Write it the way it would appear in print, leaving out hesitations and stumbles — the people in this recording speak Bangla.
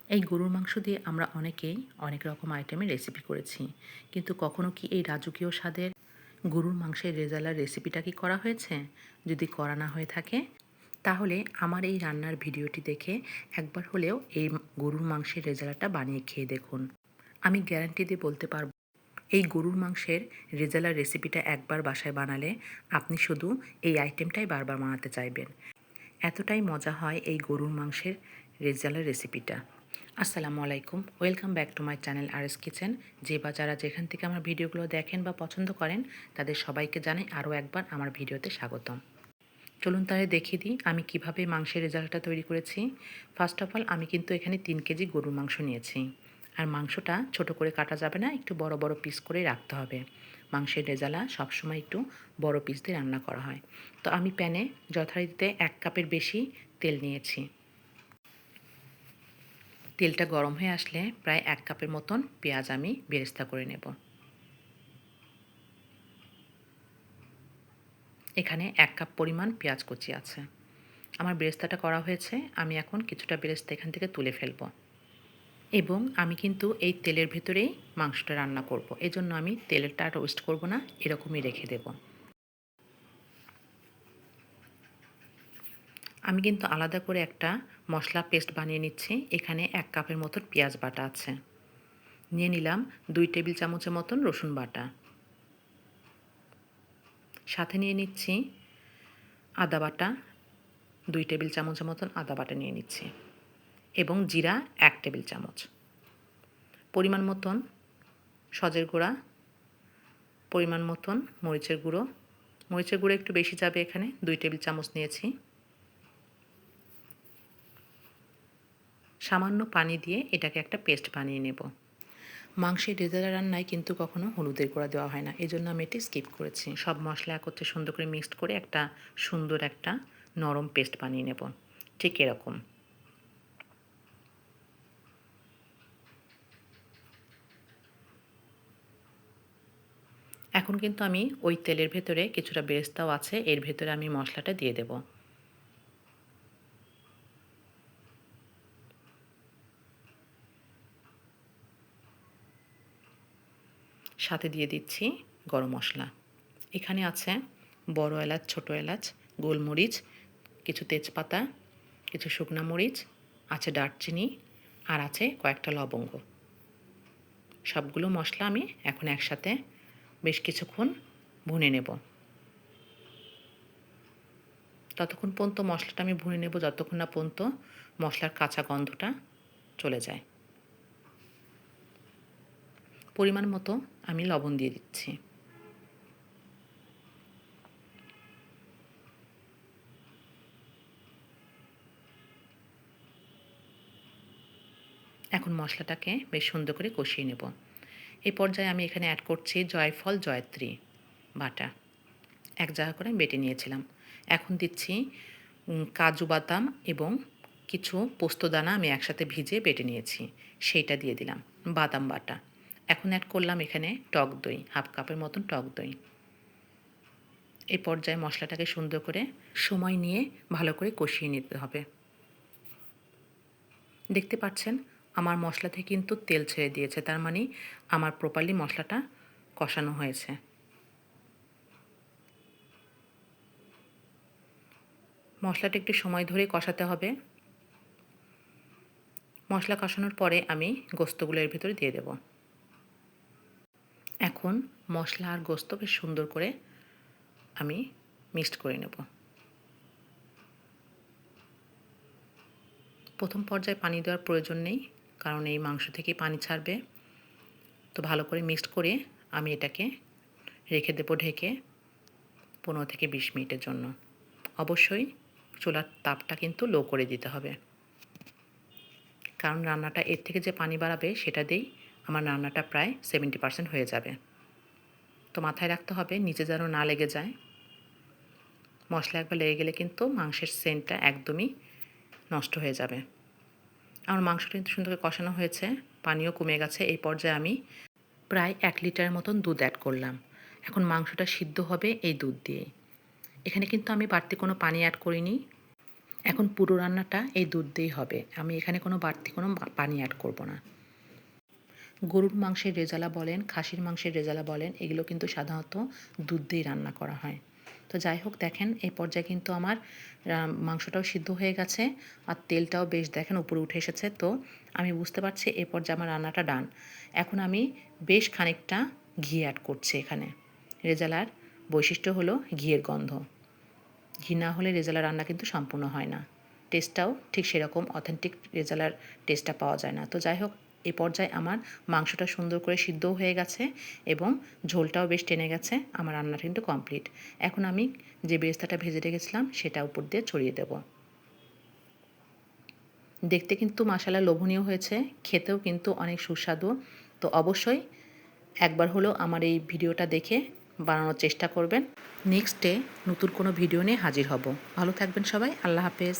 এই গরুর মাংস দিয়ে আমরা অনেকেই অনেক রকম আইটেমের রেসিপি করেছি, কিন্তু কখনো কি এই রাজকীয় স্বাদের গরুর মাংসের রেজালার রেসিপিটা কি করা হয়েছে? যদি করা না হয়ে থাকে তাহলে আমার এই রান্নার ভিডিওটি দেখে একবার হলেও এই গরুর মাংসের রেজালাটা বানিয়ে খেয়ে দেখুন। আমি গ্যারান্টি দিয়ে বলতে পারবো, এই গরুর মাংসের রেজালার রেসিপিটা একবার বাসায় বানালে আপনি শুধু এই আইটেমটাই বারবার বানাতে চাইবেন। এতটাই মজা হয় এই গরুর মাংসের রেজালার রেসিপিটা। আসসালামু আলাইকুম, welcome back to my channel R's kitchen. যে বা যারা যেখান থেকে আমার ভিডিওগুলো দেখেন বা পছন্দ করেন তাদের সবাইকে জানাই আরও একবার আমার ভিডিওতে স্বাগতম। চলুন তাহলে দেখিয়ে দিই আমি কিভাবে মাংসের রেজাল্টটা তৈরি করেছি। ফার্স্ট অফ অল আমি কিন্তু এখানে 3 কেজি গরুর মাংস নিয়েছি। আর মাংসটা ছোট করে কাটা যাবে না, একটু বড় বড় পিস করে রাখতে হবে। মাংসের রেজালা সবসময় একটু বড় পিস দিয়ে রান্না করা হয়। তো আমি প্যানে যথারীতিতে 1 কাপের বেশি তেল নিয়েছি। তেলটা গরম হয়ে আসলে প্রায় 1 কাপের মতন পেঁয়াজ আমি বেরেস্তা করে নেব। এখানে 1 কাপ পরিমাণ পেঁয়াজ কুচি আছে। আমার বেরেস্তাটা করা হয়েছে, আমি এখন কিছুটা বেরেস্তা এখান থেকে তুলে ফেলব। এবং আমি কিন্তু এই তেলের ভেতরেই মাংসটা রান্না করব, এজন্য আমি তেলটা আর ওয়েস্ট করব না, এরকমই রেখে দেব। আমি কিন্তু আলাদা করে একটা মশলা পেস্ট বানিয়ে নিচ্ছি। এখানে 1 কাপের মতন পেঁয়াজ বাটা আছে, নিয়ে নিলাম 2 টেবিল চামচের মতন রসুন বাটা, সাথে নিয়ে নিচ্ছি আদা বাটা, 2 টেবিল চামচের মতন আদা বাটা নিয়ে নিচ্ছি, এবং জিরা 1 টেবিল চামচ, পরিমাণ মতন সজের গুঁড়া, পরিমাণ মতন মরিচের গুঁড়ো। মরিচের গুঁড়ো একটু বেশি যাবে, এখানে 2 টেবিল চামচ নিয়েছি। সামান্য পানি দিয়ে এটাকে একটা পেস্ট বানিয়ে নেব। মাংসের রেজালা রান্নায় কিন্তু কখনো হলুদের গুঁড়া দেওয়া হয় না, এজন্য আমি এটি স্কিপ করেছি। সব মশলা একত্রে সুন্দর করে মিক্সড করে একটা সুন্দর একটা নরম পেস্ট বানিয়ে নেব, ঠিক এরকম। এখন কিন্তু আমি ওই তেলের ভেতরে কিছুটা বেরেস্তাও আছে, এর ভেতরে আমি মশলাটা দিয়ে দেব। সাথে দিয়ে দিচ্ছি গরম মশলা। এখানে আছে বড় এলাচ, ছোট এলাচ, গোলমরিচ, কিছু তেজপাতা, কিছু শুকনো মরিচ, আছে দারচিনি, আর আছে কয়েকটা লবঙ্গ। সবগুলো মশলা আমি এখন একসাথে বেশ কিছুক্ষণ ভুনে নেব। ততক্ষণ পর্যন্ত মশলাটা আমি ভুনে নেব যতক্ষণ না পর্যন্ত মশলার কাঁচা গন্ধটা চলে যায়। পরিমাণ মতো আমি লবণ দিয়ে দিচ্ছি। এখন মশলাটাকে বেশ সুন্দর করে কষিয়ে নেব। এই পর্যায়ে আমি এখানে অ্যাড করছি জয়ফল, জয়ত্রী বাটা, 1 জায়গা করে বেটে নিয়েছিলাম। এখন দিচ্ছি কাজু বাদাম এবং কিছু পোস্তদানা আমি একসাথে ভিজিয়ে বেটে নিয়েছি, সেইটা দিয়ে দিলাম। বাদাম বাটা। এখন অ্যাড করলাম এখানে টক দই, 1/2 কাপের মতন টক দই। এই পর্যায়ে মশলাটাকে সুন্দর করে সময় নিয়ে ভালো করে কষিয়ে নিতে হবে। দেখতে পাচ্ছেন আমার মশলা থেকে কিন্তু তেল ছেড়ে দিয়েছে, তার মানে আমার প্রপারলি মশলাটা কষানো হয়েছে। মশলাটা একটু সময় ধরে কষাতে হবে। মশলা কষানোর পরে আমি গোস্তগুলো এর ভেতরে দিয়ে দেব। এখন মশলা আর গোস্ত বেশ সুন্দর করে আমি মিক্সড করে নেব। প্রথম পর্যায়ে পানি দেওয়ার প্রয়োজন নেই, কারণ এই মাংস থেকে পানি ছাড়বে। তো ভালো করে মিক্সড করে আমি এটাকে রেখে দেবো ঢেকে 15 থেকে 20 মিনিটের জন্য। অবশ্যই চুলার তাপটা কিন্তু লো করে দিতে হবে, কারণ রান্নাটা এর থেকে যে পানি বাড়াবে সেটা দিয়েই আমার রান্নাটা প্রায় 70% হয়ে যাবে। তো মাথায় রাখতে হবে নিচে যেন না লেগে যায়। মশলা একবার লেগে গেলে কিন্তু মাংসের সেন্টটা একদমই নষ্ট হয়ে যাবে। আমার মাংসটা কিন্তু সুন্দর করে কষানো হয়েছে, পানিও কমে গেছে। এই পর্যায়ে আমি প্রায় 1 লিটারের মতন দুধ অ্যাড করলাম। এখন মাংসটা সিদ্ধ হবে এই দুধ দিয়ে। এখানে কিন্তু আমি বাড়তি কোনো পানি অ্যাড করিনি। এখন পুরো রান্নাটা এই দুধ দিয়েই হবে। আমি এখানে কোনো বাড়তি কোনো পানি অ্যাড করব না। গরুর মাংসের রেজালা বলেন, খাসির মাংসের রেজালা বলেন, এগুলো কিন্তু সাধারণত দুধ দিয়েই রান্না করা হয়। তো যাই হোক, দেখেন এই পর্যায়ে কিন্তু আমার মাংসটাও সিদ্ধ হয়ে গেছে আর তেলটাও বেশ দেখেন উপরে উঠে এসেছে। তো আমি বুঝতে পারছি এই পর্যায়ে আমার রান্নাটা ডান। এখন আমি বেশ খানিকটা ঘি অ্যাড করছি এখানে। রেজালার বৈশিষ্ট্য হলো ঘিয়ের গন্ধ। ঘি না হলে রেজালা রান্না কিন্তু সম্পূর্ণ হয় না। টেস্টটাও ঠিক সেরকম অথেন্টিক রেজালার টেস্টটা পাওয়া যায় না। তো যাই হোক, এ পর্যায়ে আমার মাংসটা সুন্দর করে সিদ্ধও হয়ে গেছে এবং ঝোলটাও বেশ টেনে গেছে। আমার রান্নাটা কিন্তু কমপ্লিট। এখন আমি যে বেরেস্তাটা ভেজে রেখেছিলাম সেটা উপর দিয়ে ছড়িয়ে দেব। দেখতে কিন্তু মাশাআল্লাহ লোভনীয় হয়েছে, খেতেও কিন্তু অনেক সুস্বাদু। তো অবশ্যই একবার হলেও আমার এই ভিডিওটা দেখে বানানোর চেষ্টা করবেন। নেক্সট ডে নতুন কোনো ভিডিও নিয়ে হাজির হব। ভালো থাকবেন সবাই। আল্লাহ হাফেজ।